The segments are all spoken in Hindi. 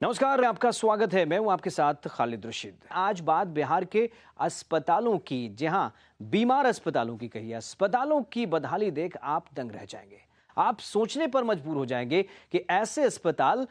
नमस्कार, आपका स्वागत है। मैं हूं आपके साथ खालिद रशीद। आज बात बिहार के अस्पतालों की, जहां बीमार अस्पतालों की कही, अस्पतालों की बदहाली देख आप दंग रह जाएंगे। आप सोचने पर मजबूर हो जाएंगे कि ऐसे अस्पताल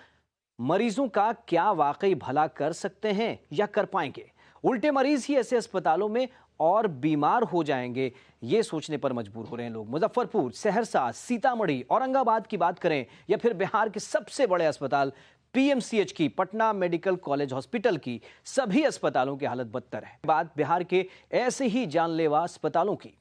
मरीजों का क्या वाकई भला कर सकते हैं या कर पाएंगे। उल्टे मरीज ही ऐसे अस्पतालों में और बीमार हो जाएंगे, ये सोचने पर मजबूर हो रहे हैं लोग। मुजफ्फरपुर, सहरसा, सीतामढ़ी, औरंगाबाद की बात करें या फिर बिहार के सबसे बड़े अस्पताल पीएमसीएच की, पटना मेडिकल कॉलेज हॉस्पिटल की, सभी अस्पतालों की हालत बदतर है। बात बिहार के ऐसे ही जानलेवा अस्पतालों की।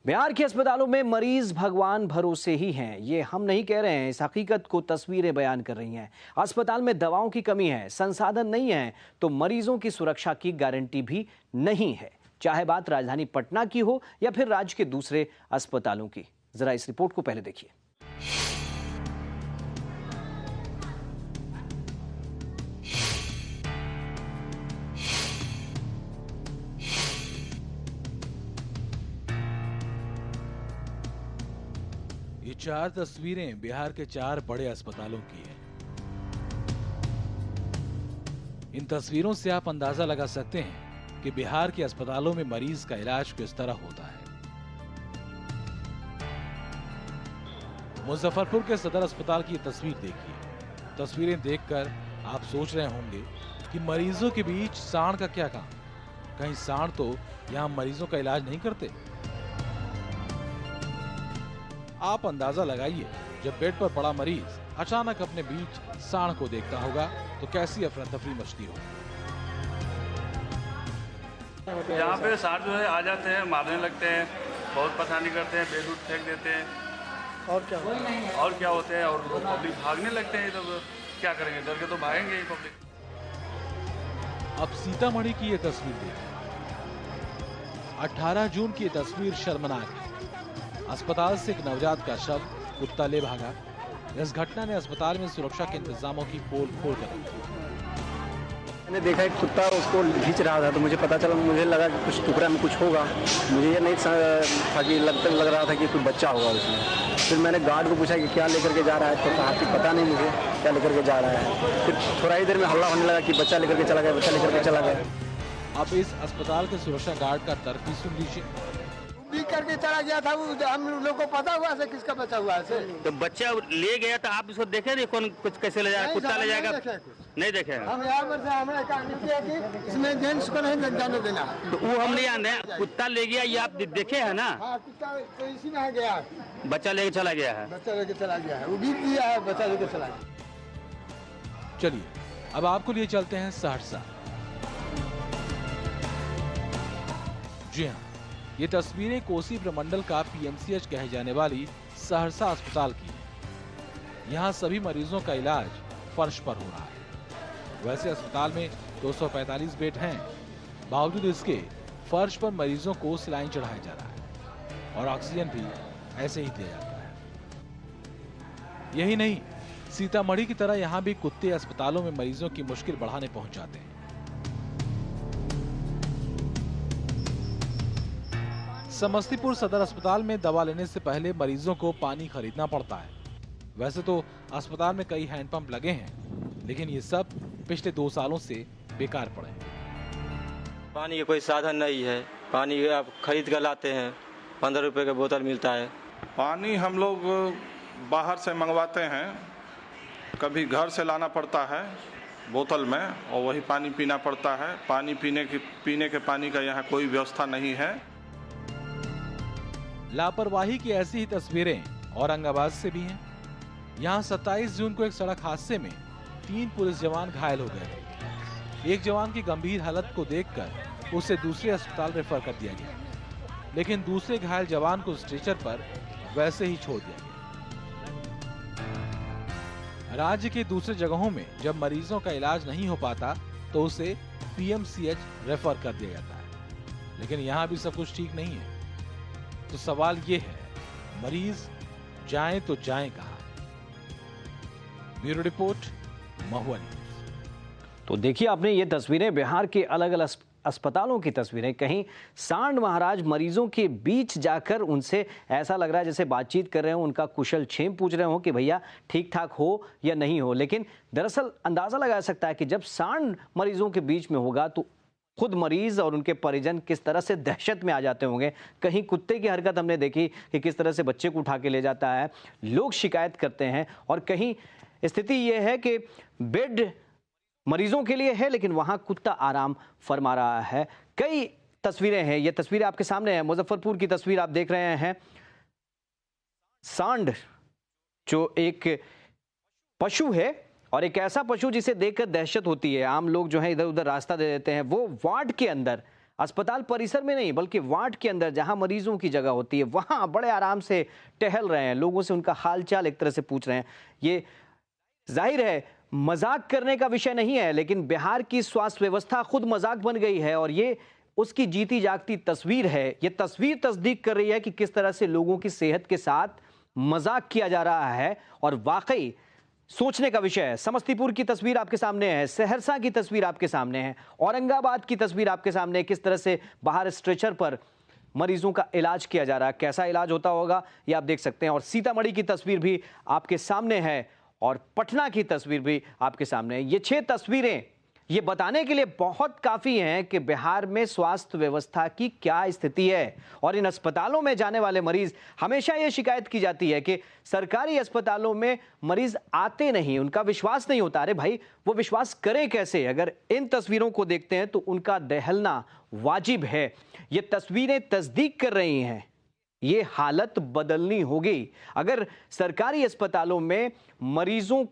बिहार के अस्पतालों में मरीज भगवान भरोसे ही हैं, ये हम नहीं कह रहे हैं, इस हकीकत को तस्वीरें बयान कर रही हैं। अस्पताल में दवाओं की कमी है, संसाधन नहीं है, तो मरीजों की सुरक्षा की गारंटी भी नहीं है, चाहे बात राजधानी पटना की हो या फिर राज्य के दूसरे अस्पतालों की। जरा इस रिपोर्ट को पहले देखिए। ये चार तस्वीरें बिहार के चार बड़े अस्पतालों की हैं। इन तस्वीरों से आप अंदाजा लगा सकते हैं कि बिहार के अस्पतालों में मरीज का इलाज किस तरह होता है। मुजफ्फरपुर के सदर अस्पताल की ये तस्वीर देखिए। तस्वीरें देखकर आप सोच रहे होंगे कि मरीजों के बीच सांड का क्या काम, कहीं सांड तो यहाँ मरीजों का इलाज नहीं करते। आप अंदाजा लगाइए, जब बेड पर पड़ा मरीज अचानक अपने बीच सांड को देखता होगा तो कैसी अफरा तफरी मचती होगी। यहाँ पे सांड जो है आ जाते हैं, मारने लगते हैं, बहुत परेशानी करते हैं, बेड उठ फेंक देते हैं। और क्या होते हैं, और पब्लिक भागने लगते हैं। तो क्या करेंगे, डर के तो भागेंगे ही पब्लिक। अब सीतामढ़ी की ये तस्वीर देखिए। 18 जून की ये तस्वीर शर्मनाक है। अस्पताल से एक नवजात का शव कुत्ता ले भागा। इस घटना ने अस्पताल में सुरक्षा के इंतजामों की पोल खोल कर रखी। मैंने देखा एक कुत्ता उसको खींच रहा था, तो मुझे पता चला, मुझे लगा कि कुछ टुकड़ा में कुछ होगा। मुझे ये नहीं था कि लग रहा था कि कोई बच्चा होगा उसमें। फिर मैंने गार्ड को पूछा कि क्या लेकर के जा रहा है, तो कहा कि पता नहीं मुझे क्या लेकर के जा रहा है। फिर थोड़ा ही देर में हल्ला होने लगा कि बच्चा लेकर के चला गया, बच्चा लेकर के चला गया। अब इस अस्पताल के सुरक्षा गार्ड का तर्क भी सुन लीजिए। करके चला गया था, हम लोग को पता हुआ से किसका बचा हुआ है। तो बच्चा ले गया तो आप इसको देखे नहीं, कौन कुछ कैसे ले जाएगा, कुत्ता ले जाएगा? नहीं देखे। हम यहाँ पर से हमें कि इसमें जेंट्स को नहीं जाने देना, तो वो हम नहीं आने। कुत्ता ले गया ये आप देखे है ना? हाँ, कुत्ता तो इसी में गया, बच्चा लेके चला गया है। बच्चा लेके चला गया है, वो भी दिया है, बच्चा लेके चला गया। चलिए अब आपको लिए चलते हैं सहरसा। जी हाँ, ये तस्वीरें कोसी प्रमंडल का पीएमसीएच कहे जाने वाली सहरसा अस्पताल की है। यहाँ सभी मरीजों का इलाज फर्श पर हो रहा है। वैसे अस्पताल में 245 बेड हैं, बावजूद इसके फर्श पर मरीजों को सलाइन चढ़ाया जा रहा है और ऑक्सीजन भी ऐसे ही दिया जाता है। यही नहीं, सीतामढ़ी की तरह यहाँ भी कुत्ते अस्पतालों में मरीजों की मुश्किल बढ़ाने पहुंच जाते हैं। समस्तीपुर सदर अस्पताल में दवा लेने से पहले मरीजों को पानी खरीदना पड़ता है। वैसे तो अस्पताल में कई हैंडपंप लगे हैं, लेकिन ये सब पिछले 2 सालों से बेकार पड़े हैं। पानी का कोई साधन नहीं है। पानी आप खरीद कर लाते हैं, 15 रुपए का बोतल मिलता है। पानी हम लोग बाहर से मंगवाते हैं, कभी घर से लाना पड़ता है बोतल में, और वही पानी पीना पड़ता है। पानी पीने के पानी का यहाँ कोई व्यवस्था नहीं है। लापरवाही की ऐसी ही तस्वीरें औरंगाबाद से भी हैं। यहाँ 27 जून को एक सड़क हादसे में 3 पुलिस जवान घायल हो गए थे। एक जवान की गंभीर हालत को देखकर उसे दूसरे अस्पताल रेफर कर दिया गया, लेकिन दूसरे घायल जवान को स्ट्रेचर पर वैसे ही छोड़ दिया गया। राज्य के दूसरे जगहों में जब मरीजों का इलाज नहीं हो पाता तो उसे पीएमसीएच रेफर कर दिया जाता है, लेकिन यहाँ भी सब कुछ ठीक नहीं है। तो सवाल ये है, मरीज जाएं तो जाएं कहां? ब्यूरो रिपोर्ट, महुआ न्यूज। तो देखिए आपने ये तस्वीरें बिहार के अलग अलग अस्पतालों की तस्वीरें। कहीं सांड महाराज मरीजों के बीच जाकर उनसे ऐसा लग रहा है जैसे बातचीत कर रहे हो, उनका कुशल क्षेम पूछ रहे हो कि भैया ठीक ठाक हो या नहीं हो। लेकिन दरअसल अंदाजा लगाया सकता है कि जब सांड मरीजों के बीच में होगा तो खुद मरीज और उनके परिजन किस तरह से दहशत में आ जाते होंगे। कहीं कुत्ते की हरकत हमने देखी कि किस तरह से बच्चे को उठा के ले जाता है, लोग शिकायत करते हैं। और कहीं स्थिति यह है कि बेड मरीजों के लिए है लेकिन वहां कुत्ता आराम फरमा रहा है। कई तस्वीरें हैं, ये तस्वीरें आपके सामने हैं। मुजफ्फरपुर की तस्वीर आप देख रहे हैं। सांड जो एक पशु है और एक ऐसा पशु जिसे देखकर दहशत होती है, आम लोग जो है इधर उधर रास्ता दे देते हैं, वो वार्ड के अंदर, अस्पताल परिसर में नहीं बल्कि वार्ड के अंदर जहां मरीजों की जगह होती है वहां बड़े आराम से टहल रहे हैं, लोगों से उनका हालचाल एक तरह से पूछ रहे हैं। ये जाहिर है मजाक करने का विषय नहीं है, लेकिन बिहार की स्वास्थ्य व्यवस्था खुद मजाक बन गई है और ये उसकी जीती जागती तस्वीर है। ये तस्वीर तस्दीक कर रही है कि किस तरह से लोगों की सेहत के साथ मजाक किया जा रहा है और वाकई सोचने का विषय है। समस्तीपुर की तस्वीर आपके सामने है, सहरसा की तस्वीर आपके सामने है, औरंगाबाद की तस्वीर आपके सामने है। किस तरह से बाहर स्ट्रेचर पर मरीजों का इलाज किया जा रहा है, कैसा इलाज होता होगा ये आप देख सकते हैं। और सीतामढ़ी की तस्वीर भी आपके सामने है और पटना की तस्वीर भी आपके सामने है। ये 6 तस्वीरें ये बताने के लिए बहुत काफी हैं कि बिहार में स्वास्थ्य व्यवस्था की क्या स्थिति है। और इन अस्पतालों में जाने वाले मरीज, हमेशा ये शिकायत की जाती है कि सरकारी अस्पतालों में मरीज आते नहीं, उनका विश्वास नहीं होता। अरे भाई, वो विश्वास करें कैसे? अगर इन तस्वीरों को देखते हैं तो उनका दहलना वाजिब है। ये तस्वीरें तस्दीक कर रही हैं, ये हालत बदलनी होगी। अगर सरकारी अस्पतालों में मरीजों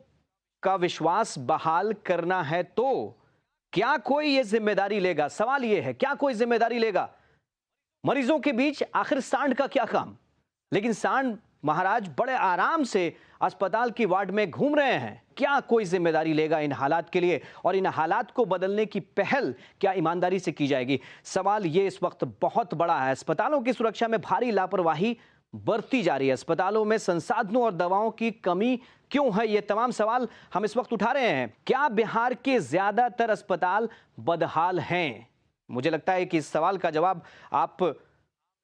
का विश्वास बहाल करना है तो क्या कोई ये जिम्मेदारी लेगा? सवाल ये है, क्या कोई जिम्मेदारी लेगा? मरीजों के बीच आखिर सांड का क्या काम? लेकिन सांड महाराज बड़े आराम से अस्पताल की वार्ड में घूम रहे हैं। क्या कोई जिम्मेदारी लेगा इन हालात के लिए? और इन हालात को बदलने की पहल क्या ईमानदारी से की जाएगी? सवाल ये इस वक्त बहुत बड़ा है। अस्पतालों की सुरक्षा में भारी लापरवाही बरती जा रही है। अस्पतालों में संसाधनों और दवाओं की कमी क्यों है? ये तमाम सवाल हम इस वक्त उठा रहे हैं। क्या बिहार के ज्यादातर अस्पताल बदहाल हैं? मुझे लगता है कि इस सवाल का जवाब आप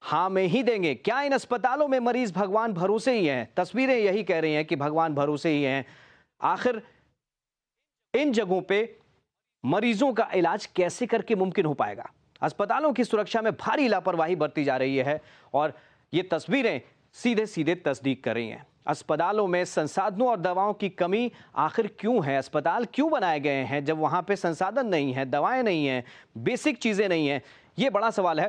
हाँ में ही देंगे। क्या इन अस्पतालों में मरीज भगवान भरोसे ही हैं? तस्वीरें यही कह रही हैं कि भगवान भरोसे ही हैं। आखिर इन जगहों पे मरीजों का इलाज कैसे करके मुमकिन हो पाएगा? अस्पतालों की सुरक्षा में भारी लापरवाही बरती जा रही है और ये तस्वीरें सीधे सीधे तस्दीक कर रही हैं। अस्पतालों में संसाधनों और दवाओं की कमी आखिर क्यों है? अस्पताल क्यों बनाए गए हैं जब वहां पे संसाधन नहीं है, दवाएं नहीं हैं, बेसिक चीजें नहीं हैं? ये बड़ा सवाल है